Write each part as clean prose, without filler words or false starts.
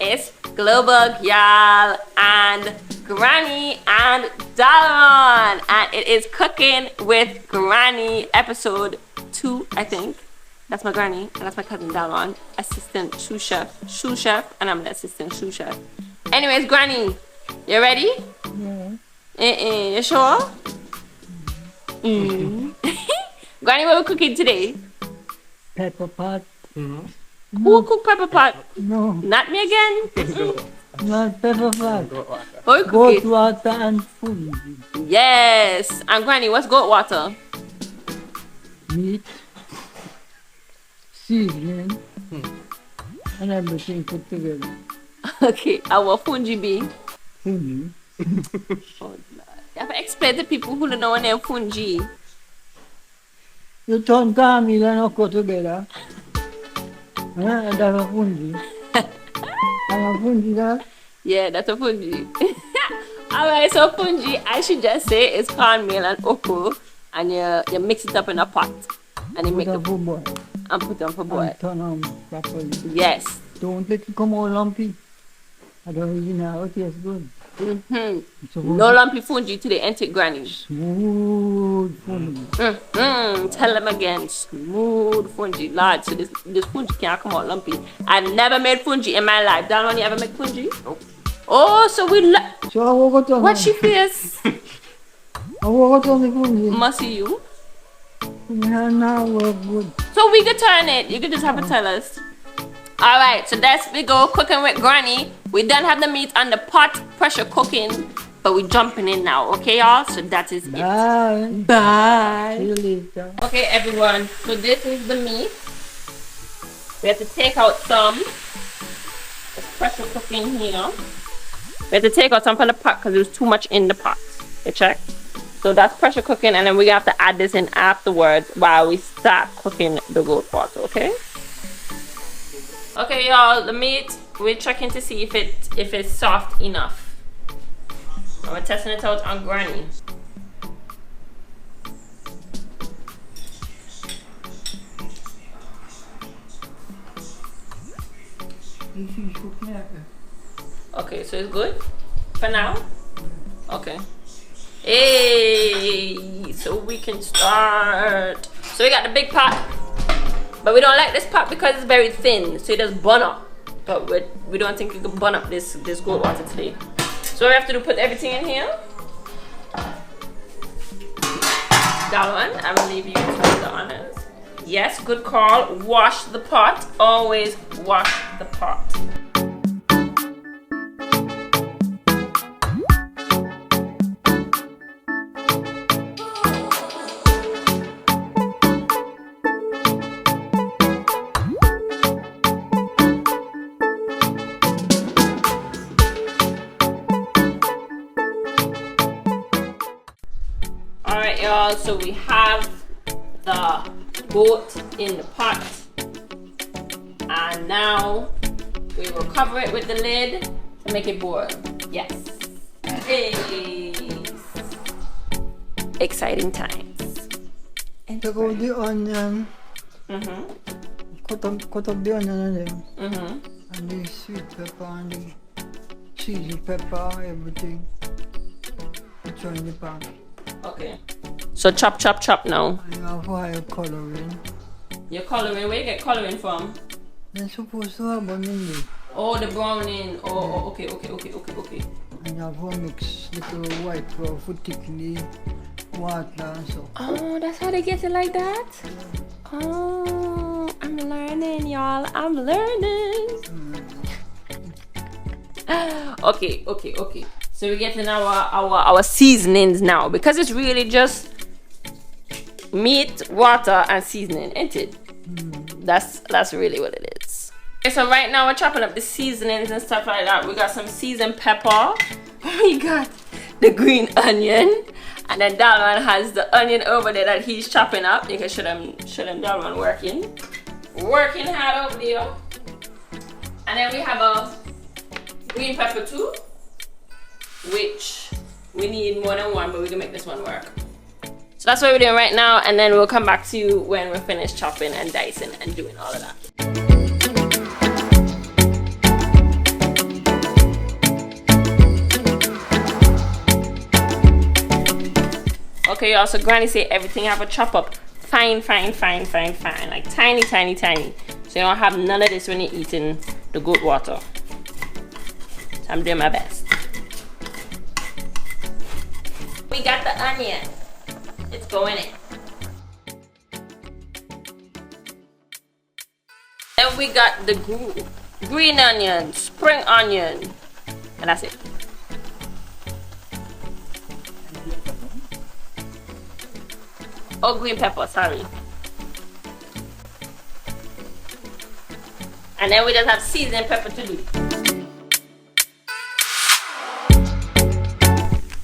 it's Global Gyal and Granny and Dalron, and it is Cooking with Granny, episode 2, I think. That's my granny, and that's my cousin Dalron, assistant sous chef, and I'm the assistant sous chef. Anyways, Granny, you ready? Yeah. You sure? Granny, what we cooking today? Pepper pot. Who cook pepper pot? No, Not me again? not pepper pot. What we Goat cooking? water and fungi. Yes. And Granny, what's goat water? Meat, seasoning, and everything put together. Okay, our fungi be. Fungi. Oh, Lord. You have to explain to people who don't know what name fungi. You turn caramel and okra together. And that's a fungi. And a fungi that. Yeah, that's a fungi. Alright, so fungi, I should just say it's cornmeal and okra, and you mix it up in a pot, and you make Put it up for boil. and put them for boil. And turn on properly. Yes. Don't let it come all lumpy. I don't really know how it tastes good. So No lumpy fungi today, ain't it, Granny? smooth fungi. Tell them again, smooth fungi, Lord. So this fungi can't come out lumpy. I've never made fungi in my life. Dalron, you ever make fungi? Nope. Oh, so we So I walk out on what she face? I walk out on the fungi. Must see you. Yeah, now work good. So we could turn it. You could just have to tell us. Alright, so that's we go cooking with Granny. We don't have the meat on the pot, pressure cooking, but we jumping in now, okay y'all? So that is it. Bye. Bye. See you later. Okay everyone, so this is the meat. We have to take out some. It's pressure cooking here. We have to take out some from the pot because there's too much in the pot. You check? So that's pressure cooking, and then we have to add this in afterwards while we start cooking the goat water, okay? Okay y'all, the meat, we're checking to see if it's soft enough. And we're testing it out on Granny. Okay, so it's good for now? Okay. Hey, so we can start. So we got the big pot, but we don't like this pot because it's very thin, so it does burn up. But we don't think we can burn up this goat water today. So what we have to do, put everything in here. That one, I will leave you to do the honors. Yes, good call. Wash the pot. Always wash the pot. Alright y'all, so we have the goat in the pot, and now we will cover it with the lid to make it boil. Yes. Hey. Exciting times. Take out the onion. Cut up the onion and them. And the sweet pepper and the chili pepper, everything. Put it in the pan. Okay. So chop now. And you have oil coloring. You're coloring, where you get coloring from? They're supposed to have one in there. Oh, the browning. Oh, okay. And you have to mix little white flour for thickly, water and so. Oh, that's how they get it like that? Oh, I'm learning, y'all. I'm learning. Okay. So we're getting our seasonings now, because it's really just meat, water, and seasoning, ain't it? That's really what it is. Okay, so right now we're chopping up the seasonings and stuff like that. We got some seasoned pepper. We got the green onion. And then Dalron has the onion over there that he's chopping up. You can show them Dalron working hard over there. And then we have a green pepper too, which we need more than one, but we can make this one work. So that's what we're doing right now, and then we'll come back to you when we're finished chopping and dicing and doing all of that. Okay, y'all, so Granny say everything have a chop up fine, like tiny. So you don't have none of this when you're eating the goat water. So I'm doing my best. We got the onion. It's going in. Then we got the green onion, spring onion, and that's it. Oh, green pepper, sorry. And then we just have seasoned pepper to do.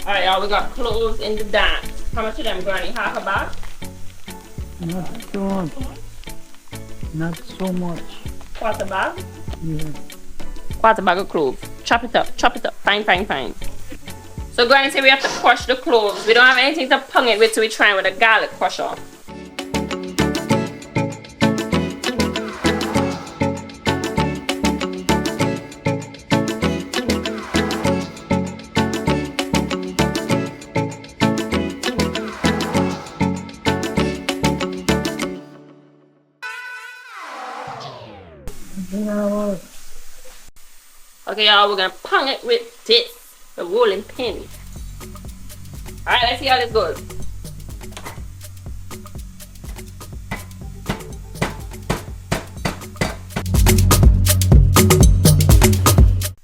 Alright, y'all, we got cloves in the dance. How much of them, Granny? Half a bag? Not so much. Not so much. Quarter bag? Yeah. Quarter bag of cloves. Chop it up, fine. So Granny said we have to crush the cloves. We don't have anything to pung it with, so we're trying with a garlic crusher. Okay, y'all, we're gonna pung it with this, the rolling pin. Alright, let's see how this goes.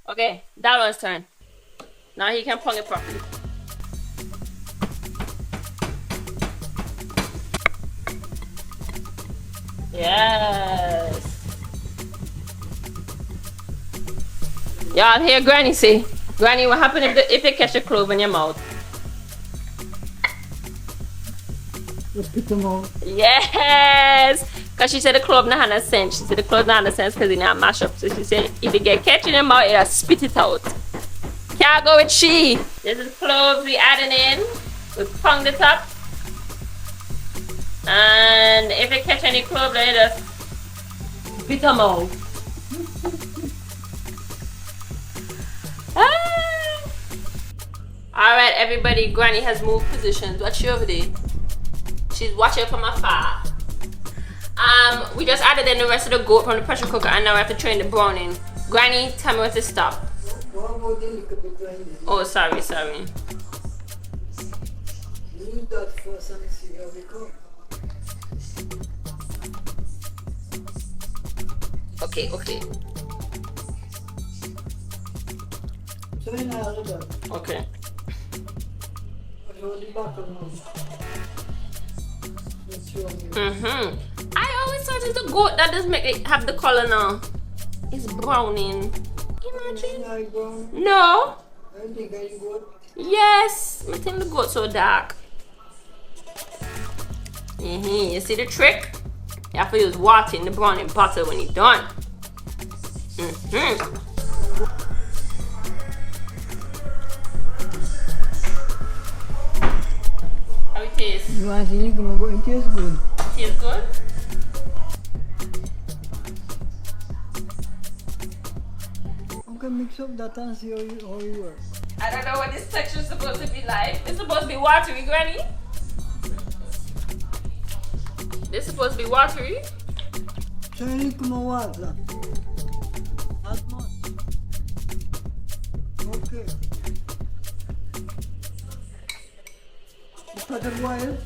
Okay, that one's turn. Now he can pung it properly. Yes. Y'all hear Granny say, Granny, what happened if you catch a clove in your mouth? You spit them out. Yes! Because she said the clove not have no sense. She said the clove not have no sense because it not mash up. So she said if you get catch in your mouth, it'll spit it out. Can't go with she. This is cloves we adding in. We punged it up. And if you catch any clove, then you just spit them out. Alright, everybody, Granny has moved positions. Watch you over there. She's watching from afar. We just added in the rest of the goat from the pressure cooker, and now we have to train the browning. Granny, tell me when to stop. Oh, sorry. Use that first and see how they come. Okay. So you know how to Okay. I always thought it's the goat that does make it have the color now. It's browning. Imagine. No. Yes. I think the goat's so dark. You see the trick? You have to use water in the browning butter when you're done. How it tastes? You want to see it? It tastes good. Tastes good? Okay, mix up that and see how you work. I don't know what this texture is supposed to be like. It's supposed to be watery, Granny. This is supposed to be watery. Try a little more water. Not much. Okay. You put it boil?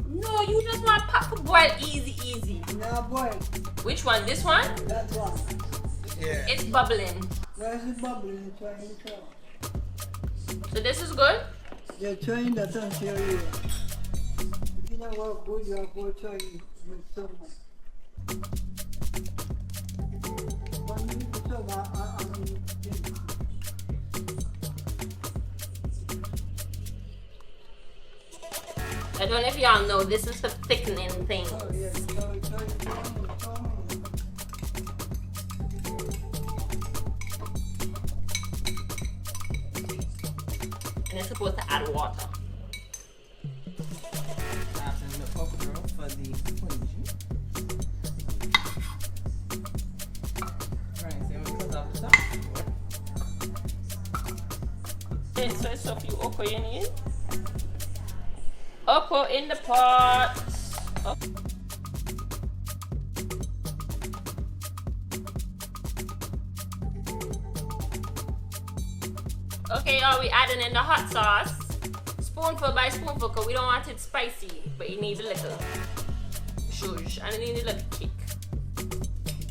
No, you just want pot to boil easy. Now boil. Which one? This one? That one. Yeah. It's bubbling. Why is it bubbling? Trying it out. So this is good? You're trying that and see how you work. If you don't work good, you have to try it with someone. I don't know if y'all know, this is for thickening things. Oh, yes. And it's supposed to add water. Adding the okra for the fungi. Right, so we cut off the top. Okay, so it's a few okra you need. okra in the pot. Okay, y'all, we adding in the hot sauce. Spoonful by spoonful, because we don't want it spicy, but it needs a little shush, and it needs a little kick.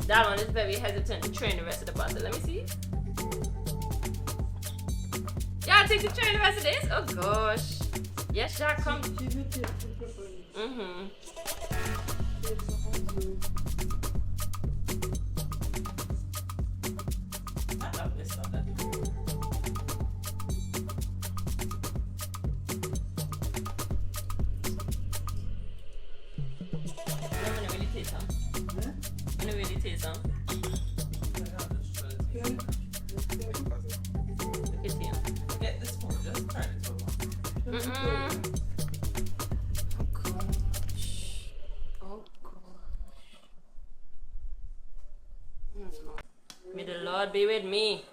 That one is very hesitant to train the rest of the pasta. Let me see. Yeah, take to train the rest of this. Oh gosh. Yes, Jack, come. Mm-hmm. I love this stuff. Get the spoon, just turn it over. Oh gosh. May the Lord be with me.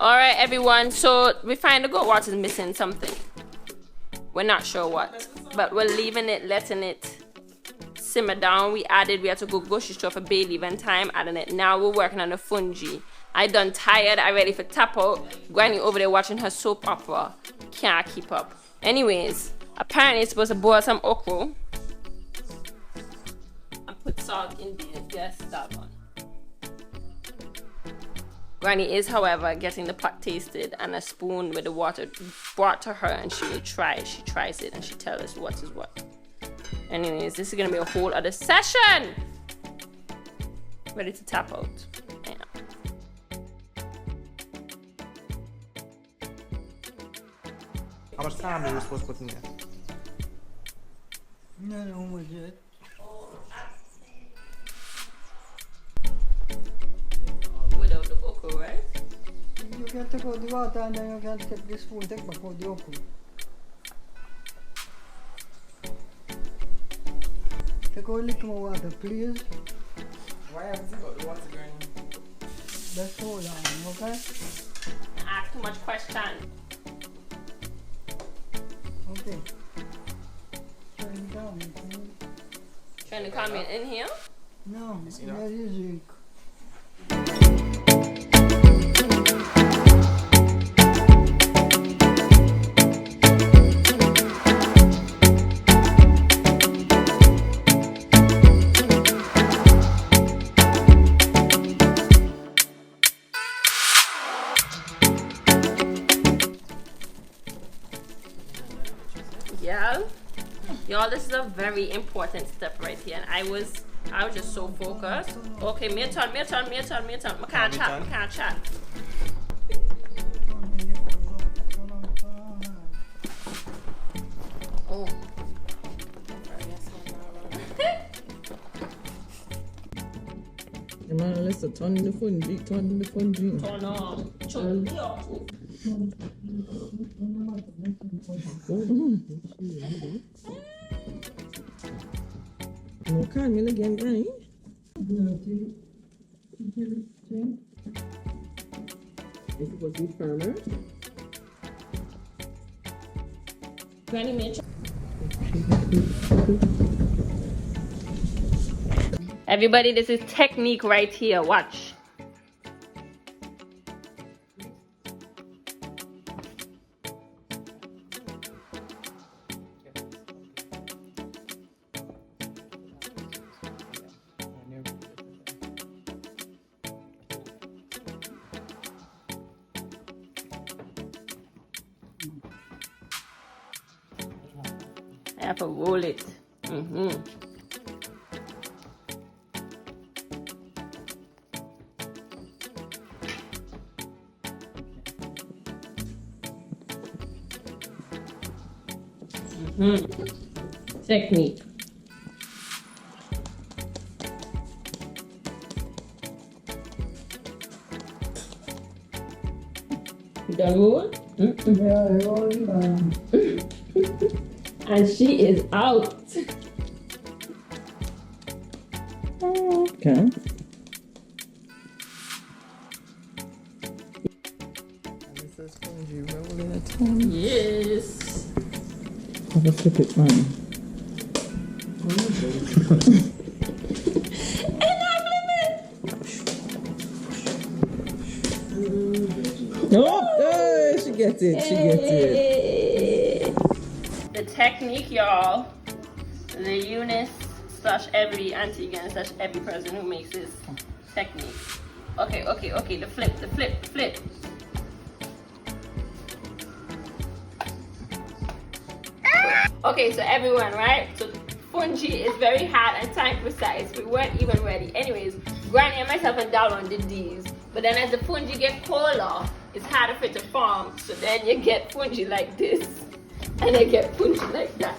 Alright everyone, so we find the goat water is missing something. We're not sure what, but we're leaving it, letting it simmer down. We had to go grocery store for bay leaf and thyme, adding it. Now we're working on the fungi. I done tired, I ready for tap out. Granny over there watching her soap opera. Can't keep up. Anyways, apparently it's supposed to boil some okra. And put salt in there, yes, that one. Granny is, however, getting the pot tasted and a spoon with the water brought to her, and she will try it. She tries it and she tells us what is what. Anyways, this is gonna be a whole other session. Ready to tap out. Yeah. How much time are you supposed to put in there? No, was it? Without the okra, right? You can take out the water and then you can take this spoon, take back out the okra. Take out a little more water, please. Why haven't you got the water going? Let's hold on, okay? Ask too much question. Okay. Turn it down. Trying to come in here. No, You see that? that is it. Yeah. Y'all, this is a very important step right here, and I was just so focused. Okay, me turn. I can't chat. Oh. You man, let's turn the fungi. Turn on. Turn me off. More caramel again, right? If it was be firmer. Granny, me. Everybody, this is technique right here. Watch. I have to roll it. Technique. You done roll? Yeah, I roll it down. And she is out. Okay. Yes. Have a flip it, man. Oh, she gets it. She gets it. The technique, y'all. The Eunice / every Antiguan / every person who makes this technique. Okay. The flip. Okay, so everyone, right? So fungi is very hard and time precise. We weren't even ready. Anyways, Granny and myself and Darwin did these. But then as the fungi get colder, it's harder for it to form. So then you get fungi like this. And you get fungi like that.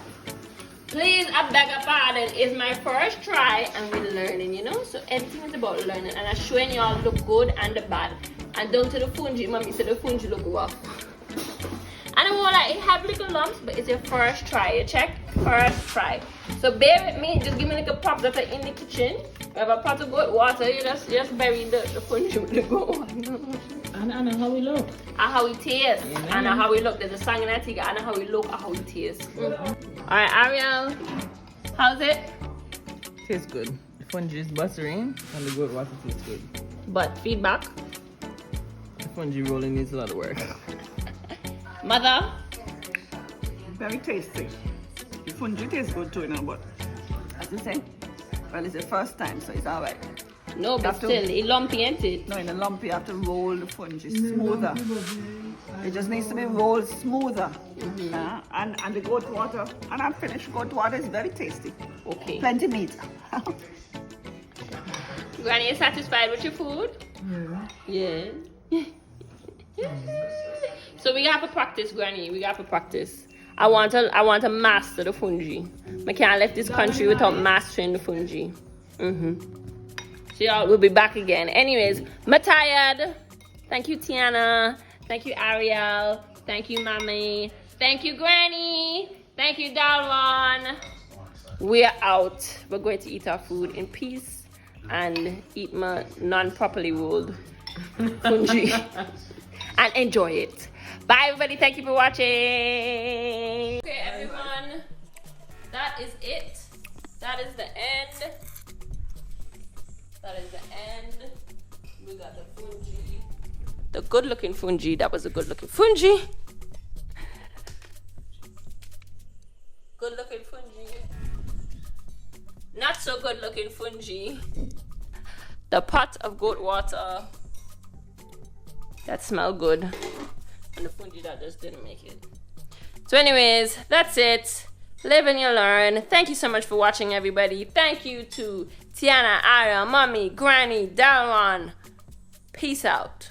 Please, I beg your pardon. It's my first try and we're learning, you know? So everything is about learning. And I'm showing y'all the good and the bad. And down to the fungi, mommy said the fungi look rough. And I won't like it have little lumps, but it's your first try. You check? First try. So bear with me. Just give me like a pop that are in the kitchen. We have a pot of goat water. You just bury the fungi with the goat water. And how we look. And how it tastes. Yeah. And how we look. There's a song in Antigua. And how we look and how it tastes. Alright, Ariel. How's it? Tastes good. The fungi is buttery and the goat water tastes good. But feedback? The fungi rolling needs a lot of work. Mother? Very tasty. The fungi tastes good too, you know, but as you say, well, it's the first time, so it's alright. No, but still, it's lumpy, ain't it? No, in a lumpy, you have to roll the fungi smoother. It just needs to be rolled smoother. And the goat water, and I'm finished. Goat water is very tasty. Okay. Plenty meat. Granny, you satisfied with your food? Yeah. Yeah. So we have to practice, Granny. We have to practice. I want to master the fungi. I can't leave this country without mastering the fungi. So y'all, we'll be back again. Anyways, I'm tired. Thank you, Tiana. Thank you, Ariel. Thank you, Mommy. Thank you, Granny. Thank you, Dalwan. We're out. We're going to eat our food in peace and eat my non-properly rolled fungi and enjoy it. Bye, everybody. Thank you for watching. Okay, everyone. That is it. That is the end. That is the end. We got the fungi. The good-looking fungi. That was a good-looking fungi. Good-looking fungi. Not so good-looking fungi. The pot of goat water. That smelled good. And the fungi that just didn't make it. So anyways, that's it. Live and you learn. Thank you so much for watching, everybody. Thank you to Tiana, Ariel, Mommy, Granny, Dalwan. Peace out.